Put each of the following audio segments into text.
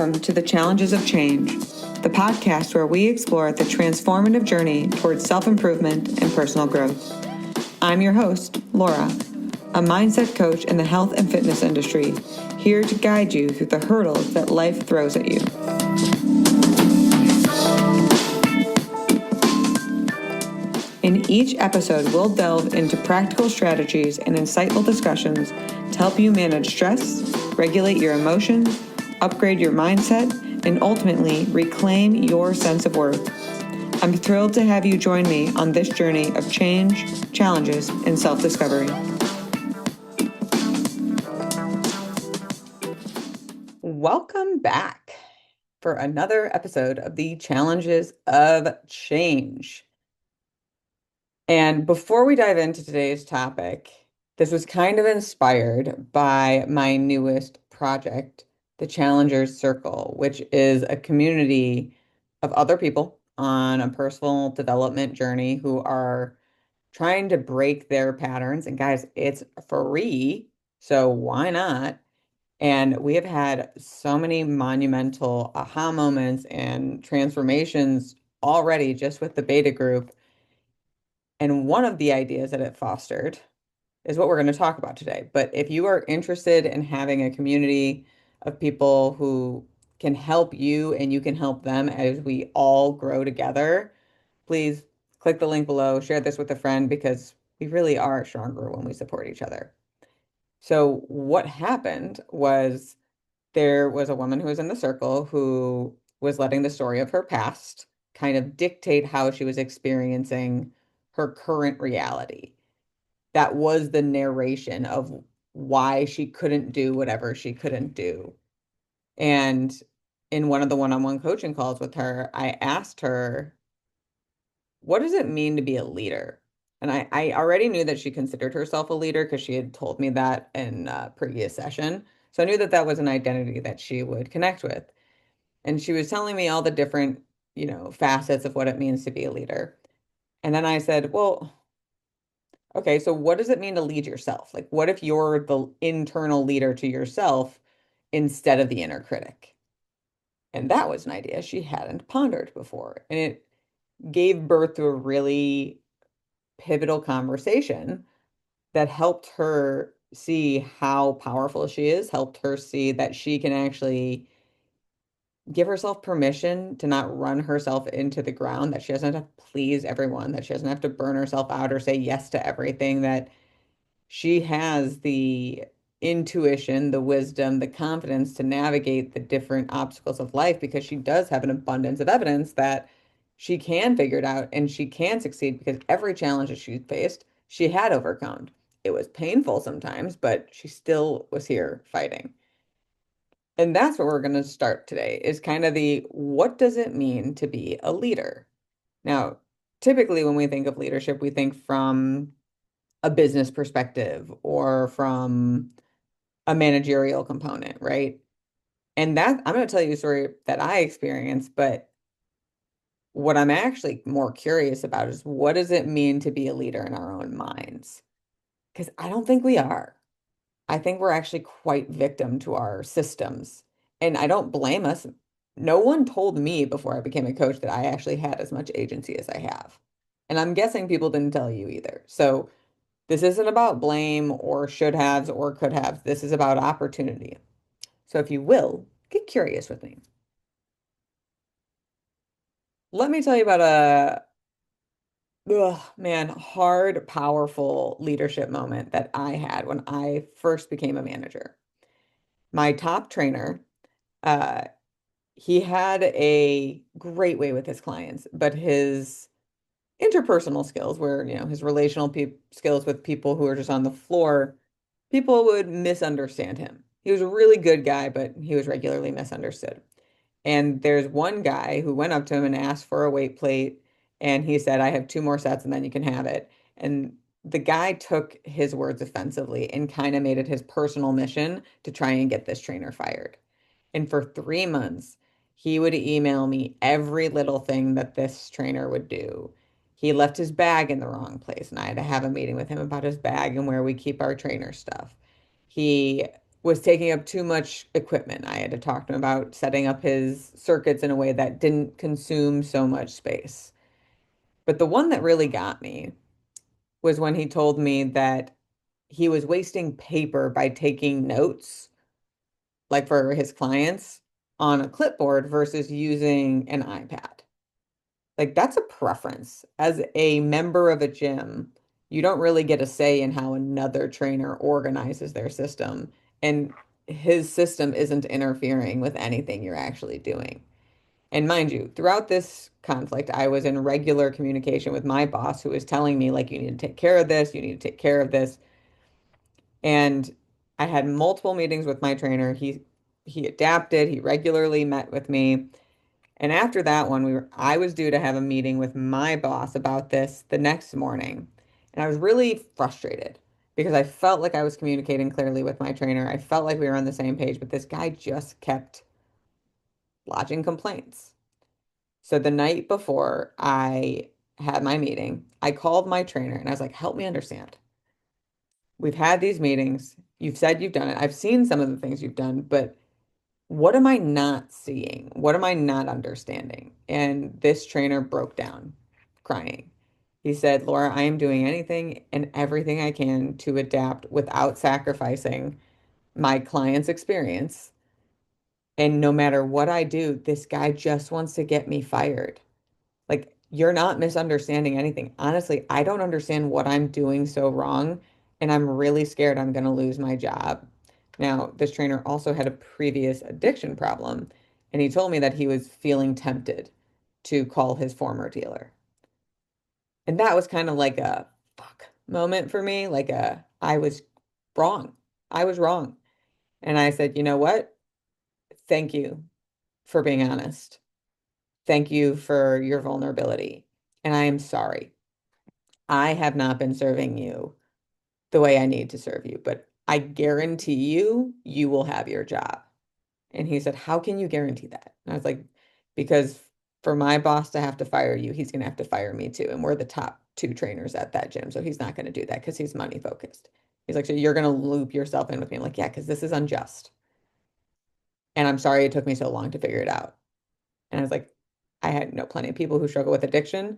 Welcome to the Challenges of Change, the podcast where we explore the transformative journey towards self-improvement and personal growth. I'm your host, Laura, a mindset coach in the health and fitness industry, here to guide you through the hurdles that life throws at you. In each episode, we'll delve into practical strategies and insightful discussions to help you manage stress, regulate your emotions, upgrade your mindset, and ultimately reclaim your sense of worth. I'm thrilled to have you join me on this journey of change, challenges, and self-discovery. Welcome back for another episode of the Challenges of Change. And before we dive into today's topic, this was kind of inspired by my newest project, the Challengers Circle, which is a community of other people on a personal development journey who are trying to break their patterns. And guys, it's free, so why not? And we have had so many monumental aha moments and transformations already just with the beta group. And one of the ideas that it fostered is what we're going to talk about today. But if you are interested in having a community of people who can help you and you can help them as we all grow together, please click the link below, share this with a friend because we really are stronger when we support each other. So what happened was there was a woman who was in the circle who was letting the story of her past kind of dictate how she was experiencing her current reality. That was the narration of why she couldn't do whatever she couldn't do. And in one of the one-on-one coaching calls with her, I asked her, what does it mean to be a leader? And I already knew that she considered herself a leader because she had told me that in a previous session. So I knew that that was an identity that she would connect with. And she was telling me all the different, facets of what it means to be a leader. And then I said, well, okay, so what does it mean to lead yourself? Like, what if you're the internal leader to yourself instead of the inner critic? And that was an idea she hadn't pondered before. And it gave birth to a really pivotal conversation that helped her see how powerful she is, helped her see that she can actually give herself permission to not run herself into the ground, that she doesn't have to please everyone, that she doesn't have to burn herself out or say yes to everything, that she has the intuition, the wisdom, the confidence to navigate the different obstacles of life because she does have an abundance of evidence that she can figure it out and she can succeed because every challenge that she faced, she had overcome. It was painful sometimes, but she still was here fighting. And that's what we're going to start today is kind of the what does it mean to be a leader? Now, typically when we think of leadership, we think from a business perspective or from a managerial component, right? And that I'm going to tell you a story that I experienced, but what I'm actually more curious about is what does it mean to be a leader in our own minds? Because I don't think we are. I think we're actually quite victim to our systems. And I don't blame us. No one told me before I became a coach that I actually had as much agency as I have. And I'm guessing people didn't tell you either. So this isn't about blame or should haves or could have. This is about opportunity. So if you will, get curious with me. Let me tell you about hard, powerful leadership moment that I had when I first became a manager. My top trainer, uh, he had a great way with his clients, but his interpersonal skills were, his relational skills with people who are just on the floor, people would misunderstand him. He was a really good guy, but he was regularly misunderstood. And there's one guy who went up to him and asked for a weight plate, and he said, I have two more sets and then you can have it. And the guy took his words offensively and kind of made it his personal mission to try and get this trainer fired. And for 3 months, he would email me every little thing that this trainer would do. He left his bag in the wrong place, and I had to have a meeting with him about his bag and where we keep our trainer stuff. He was taking up too much equipment. I had to talk to him about setting up his circuits in a way that didn't consume so much space. But the one that really got me was when he told me that he was wasting paper by taking notes, like for his clients, on a clipboard versus using an iPad. Like that's a preference. As a member of a gym, you don't really get a say in how another trainer organizes their system. And his system isn't interfering with anything you're actually doing. And mind you, throughout this conflict, I was in regular communication with my boss who was telling me, like, you need to take care of this, you need to take care of this. And I had multiple meetings with my trainer. He adapted, he regularly met with me. And after that one, I was due to have a meeting with my boss about this the next morning. And I was really frustrated because I felt like I was communicating clearly with my trainer. I felt like we were on the same page, but this guy just kept lodging complaints. So the night before I had my meeting, I called my trainer and I was like, help me understand. We've had these meetings. You've said you've done it. I've seen some of the things you've done, but what am I not seeing? What am I not understanding? And this trainer broke down crying. He said, Laura, I am doing anything and everything I can to adapt without sacrificing my client's experience. And no matter what I do, this guy just wants to get me fired. Like, you're not misunderstanding anything. Honestly, I don't understand what I'm doing so wrong, and I'm really scared I'm going to lose my job. Now, this trainer also had a previous addiction problem, and he told me that he was feeling tempted to call his former dealer. And that was kind of like a fuck moment for me, like I was wrong. I was wrong. And I said, you know what? Thank you for being honest. Thank you for your vulnerability. And I am sorry. I have not been serving you the way I need to serve you, but I guarantee you, you will have your job. And he said, how can you guarantee that? And I was like, because for my boss to have to fire you, he's going to have to fire me too. And we're the top two trainers at that gym. So he's not going to do that because he's money focused. He's like, so you're going to loop yourself in with me. I'm like, yeah, because this is unjust. And I'm sorry it took me so long to figure it out. And I was like, I had know plenty of people who struggle with addiction.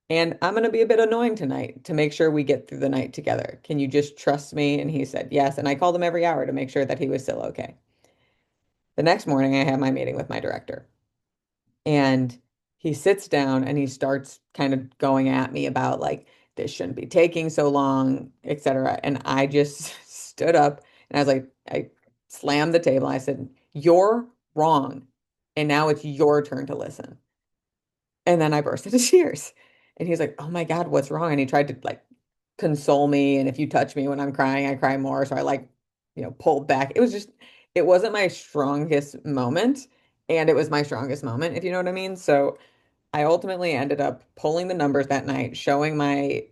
And I'm going to be a bit annoying tonight to make sure we get through the night together. Can you just trust me? And he said, yes. And I called him every hour to make sure that he was still okay. The next morning, I have my meeting with my director. And he sits down and he starts kind of going at me about, like, this shouldn't be taking so long, etc. And I just stood up and I was like, I slammed the table. I said, you're wrong. And now it's your turn to listen. And then I burst into tears. And he's like, oh my God, what's wrong? And he tried to, like, console me. And if you touch me when I'm crying, I cry more. So I, like, pulled back. It wasn't my strongest moment. And it was my strongest moment, if you know what I mean. So I ultimately ended up pulling the numbers that night, showing my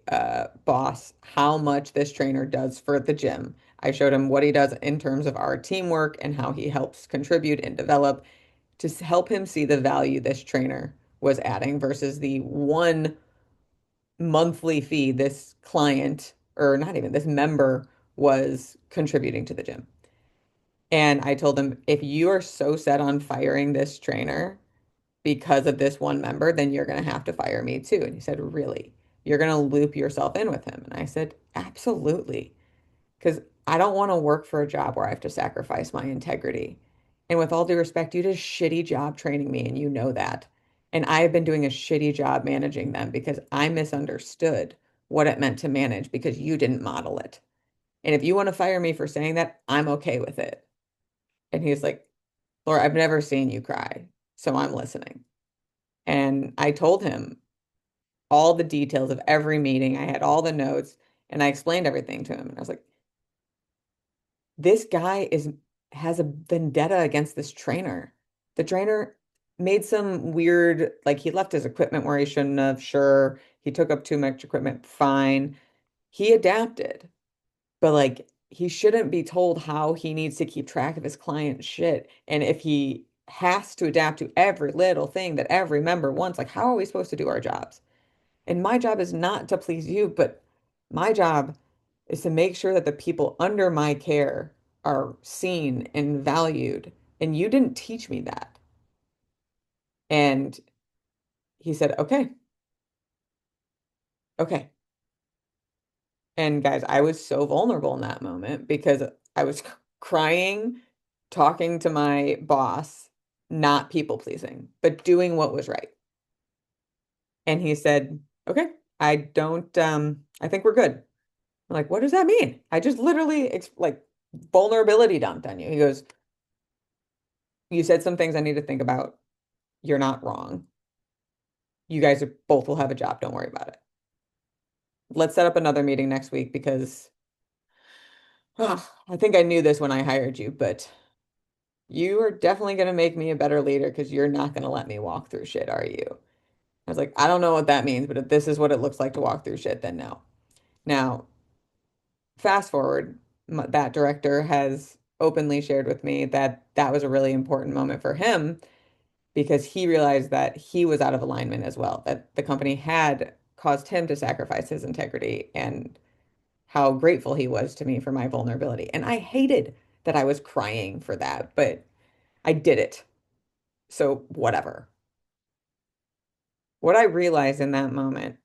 boss how much this trainer does for the gym. I showed him what he does in terms of our teamwork and how he helps contribute and develop to help him see the value this trainer was adding versus the one monthly fee this client, or not even this member, was contributing to the gym. And I told him, if you are so set on firing this trainer because of this one member, then you're going to have to fire me too. And he said, really? You're going to loop yourself in with him? And I said, absolutely. Because I don't want to work for a job where I have to sacrifice my integrity. And with all due respect, you did a shitty job training me, and you know that. And I've been doing a shitty job managing them because I misunderstood what it meant to manage because you didn't model it. And if you want to fire me for saying that, I'm okay with it. And he's like, Laura, I've never seen you cry, so I'm listening. And I told him all the details of every meeting. I had all the notes and I explained everything to him. And I was like, this guy is has a vendetta against this trainer. The trainer made some weird, like, he left his equipment where he shouldn't have. Sure, he took up too much equipment. Fine. He adapted, but, like, he shouldn't be told how he needs to keep track of his client's shit. And if he has to adapt to every little thing that every member wants, like, how are we supposed to do our jobs? And my job is not to please you, but my job is to make sure that the people under my care are seen and valued. And you didn't teach me that. And he said, okay, okay. And guys, I was so vulnerable in that moment because I was crying, talking to my boss, not people pleasing, but doing what was right. And he said, okay, I think we're good. I'm like, what does that mean? I just literally like vulnerability dumped on you. He goes, you said some things I need to think about. You're not wrong. You guys are, both will have a job. Don't worry about it. Let's set up another meeting next week because I think I knew this when I hired you, but you are definitely going to make me a better leader because you're not going to let me walk through shit, are you? I was like, I don't know what that means, but if this is what it looks like to walk through shit, then no. Now, fast forward, that director has openly shared with me that that was a really important moment for him because he realized that he was out of alignment as well, that the company had caused him to sacrifice his integrity and how grateful he was to me for my vulnerability. And I hated that I was crying for that, but I did it. So whatever. What I realized in that moment,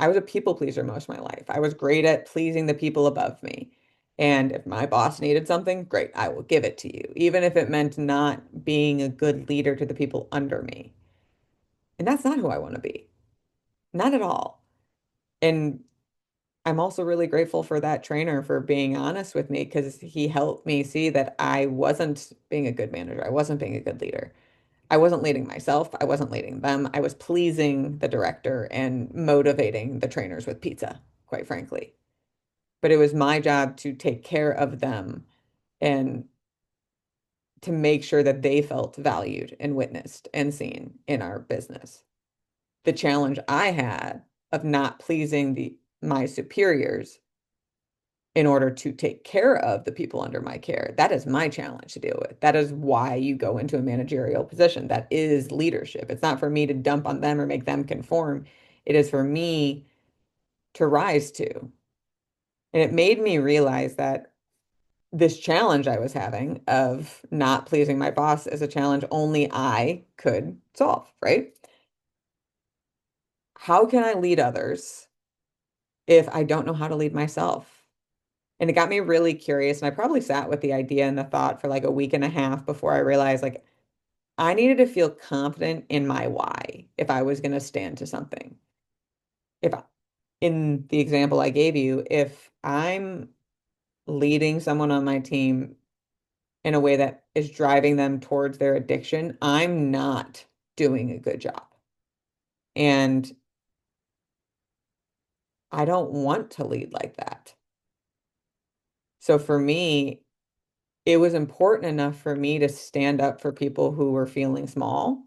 I was a people pleaser most of my life. I was great at pleasing the people above me. And if my boss needed something, great, I will give it to you, even if it meant not being a good leader to the people under me. And that's not who I want to be. Not at all. And I'm also really grateful for that trainer for being honest with me because he helped me see that I wasn't being a good manager. I wasn't being a good leader. I wasn't leading myself. I wasn't leading them. I was pleasing the director and motivating the trainers with pizza, quite frankly. But it was my job to take care of them and to make sure that they felt valued and witnessed and seen in our business. The challenge I had of not pleasing my superiors in order to take care of the people under my care. That is my challenge to deal with. That is why you go into a managerial position. That is leadership. It's not for me to dump on them or make them conform. It is for me to rise to. And it made me realize that this challenge I was having of not pleasing my boss is a challenge only I could solve, right? How can I lead others if I don't know how to lead myself? And it got me really curious. And I probably sat with the idea and the thought for like a week and a half before I realized like I needed to feel confident in my why if I was going to stand to something. If in the example I gave you, if I'm leading someone on my team in a way that is driving them towards their addiction, I'm not doing a good job. And I don't want to lead like that. So for me, it was important enough for me to stand up for people who were feeling small.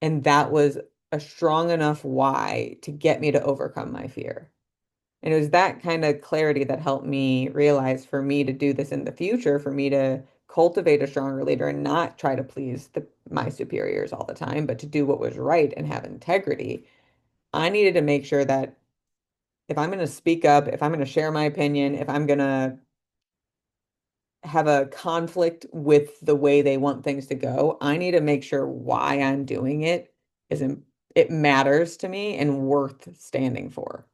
And that was a strong enough why to get me to overcome my fear. And it was that kind of clarity that helped me realize for me to do this in the future, for me to cultivate a stronger leader and not try to please my superiors all the time, but to do what was right and have integrity. I needed to make sure that if I'm going to speak up, if I'm going to share my opinion, if I'm going to have a conflict with the way they want things to go, I need to make sure why I'm doing it is it matters to me and worth standing for,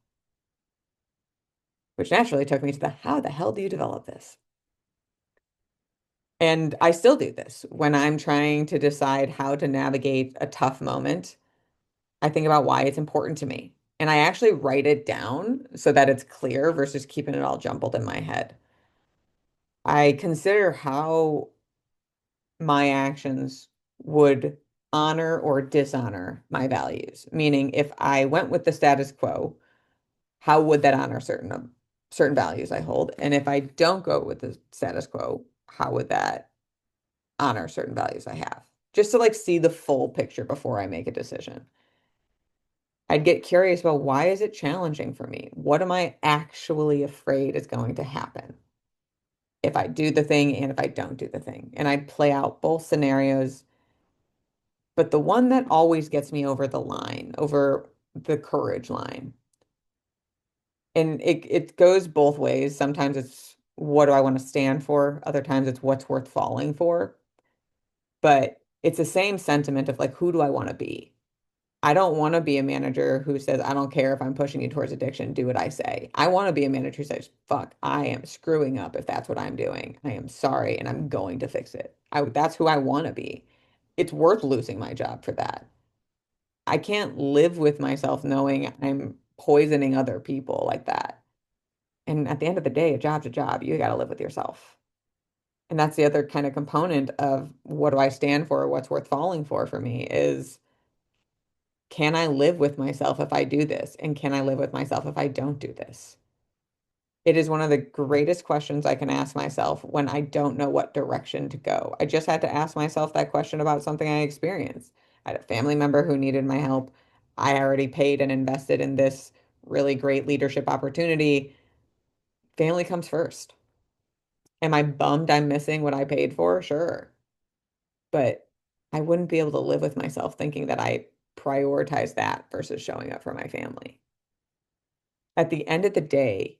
which naturally took me to the how the hell do you develop this? And I still do this when I'm trying to decide how to navigate a tough moment. I think about why it's important to me. And I actually write it down so that it's clear versus keeping it all jumbled in my head. I consider how my actions would honor or dishonor my values. Meaning, if I went with the status quo, how would that honor certain values I hold? And if I don't go with the status quo, how would that honor certain values I have? Just to like see the full picture before I make a decision. I'd get curious about why is it challenging for me? What am I actually afraid is going to happen if I do the thing and if I don't do the thing? And I'd play out both scenarios. But the one that always gets me over the line, over the courage line, and it goes both ways. Sometimes it's what do I want to stand for? Other times it's what's worth falling for. But it's the same sentiment of like, who do I want to be? I don't want to be a manager who says, I don't care if I'm pushing you towards addiction, do what I say. I want to be a manager who says, fuck, I am screwing up if that's what I'm doing. I am sorry and I'm going to fix it. That's who I want to be. It's worth losing my job for that. I can't live with myself knowing I'm poisoning other people like that. And at the end of the day, a job's a job. You got to live with yourself. And that's the other kind of component of what do I stand for, what's worth falling for me is, can I live with myself if I do this? And can I live with myself if I don't do this? It is one of the greatest questions I can ask myself when I don't know what direction to go. I just had to ask myself that question about something I experienced. I had a family member who needed my help. I already paid and invested in this really great leadership opportunity. Family comes first. Am I bummed I'm missing what I paid for? Sure. But I wouldn't be able to live with myself thinking that I prioritize that versus showing up for my family. At the end of the day,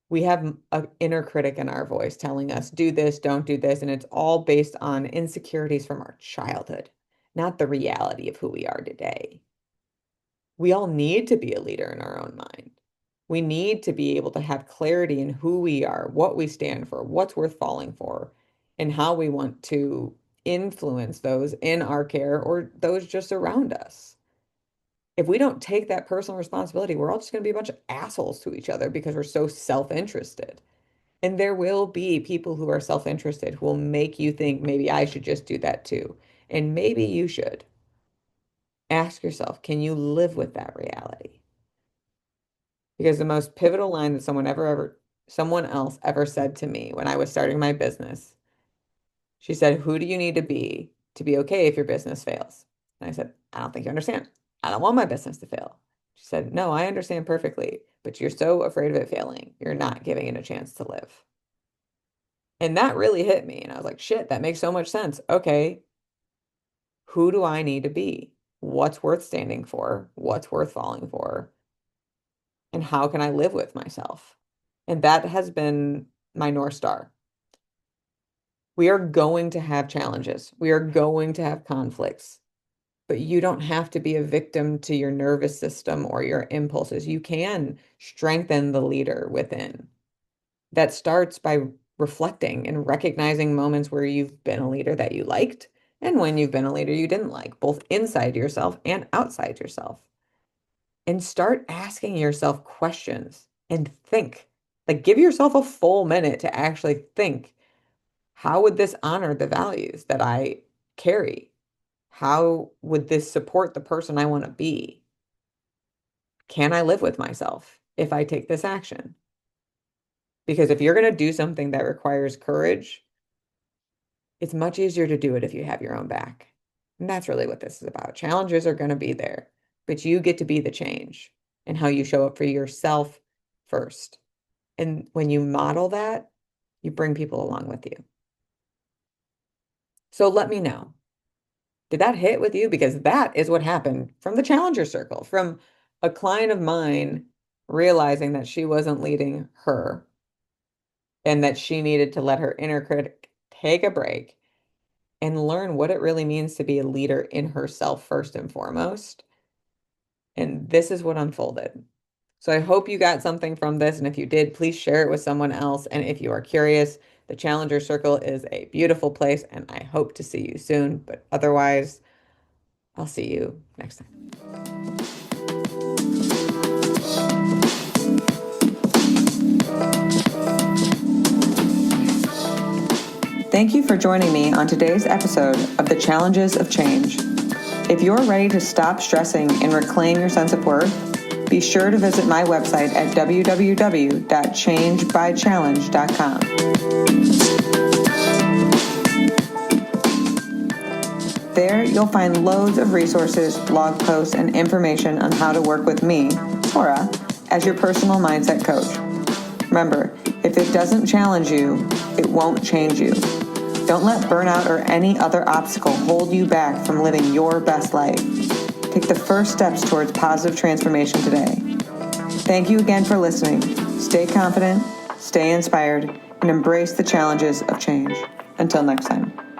we have an inner critic in our voice telling us, do this, don't do this. And it's all based on insecurities from our childhood, not the reality of who we are today. We all need to be a leader in our own mind. We need to be able to have clarity in who we are, what we stand for, what's worth falling for, and how we want to influence those in our care or those just around us. If we don't take that personal responsibility, we're all just going to be a bunch of assholes to each other because we're so self-interested. And there will be people who are self-interested who will make you think maybe I should just do that too. And maybe you should. Ask yourself, can you live with that reality? Because the most pivotal line that someone else ever said to me when I was starting my business, she said, who do you need to be okay if your business fails? And I said, I don't think you understand. I don't want my business to fail. She said, no, I understand perfectly, but you're so afraid of it failing. You're not giving it a chance to live. And that really hit me. And I was like, shit, that makes so much sense. Okay, who do I need to be? What's worth standing for? What's worth falling for? And how can I live with myself? And that has been my North Star. We are going to have challenges. We are going to have conflicts, but you don't have to be a victim to your nervous system or your impulses. You can strengthen the leader within. That starts by reflecting and recognizing moments where you've been a leader that you liked and when you've been a leader you didn't like, both inside yourself and outside yourself. And start asking yourself questions and think. Like, give yourself a full minute to actually think, how would this honor the values that I carry? How would this support the person I want to be? Can I live with myself if I take this action? Because if you're going to do something that requires courage, it's much easier to do it if you have your own back. And that's really what this is about. Challenges are going to be there, but you get to be the change in how you show up for yourself first. And when you model that, you bring people along with you. So let me know. Did that hit with you? Because that is what happened from the Challenger Circle, from a client of mine realizing that she wasn't leading her and that she needed to let her inner critic take a break and learn what it really means to be a leader in herself first and foremost. And this is what unfolded. So I hope you got something from this. And if you did, please share it with someone else. And if you are curious, the Challenger Circle is a beautiful place and I hope to see you soon. But otherwise, I'll see you next time. Thank you for joining me on today's episode of The Challenges of Change. If you're ready to stop stressing and reclaim your sense of worth, be sure to visit my website at www.changebychallenge.com. There, you'll find loads of resources, blog posts, and information on how to work with me, Cora, as your personal mindset coach. Remember, if it doesn't challenge you, it won't change you. Don't let burnout or any other obstacle hold you back from living your best life. Take the first steps towards positive transformation today. Thank you again for listening. Stay confident, stay inspired, and embrace the challenges of change. Until next time.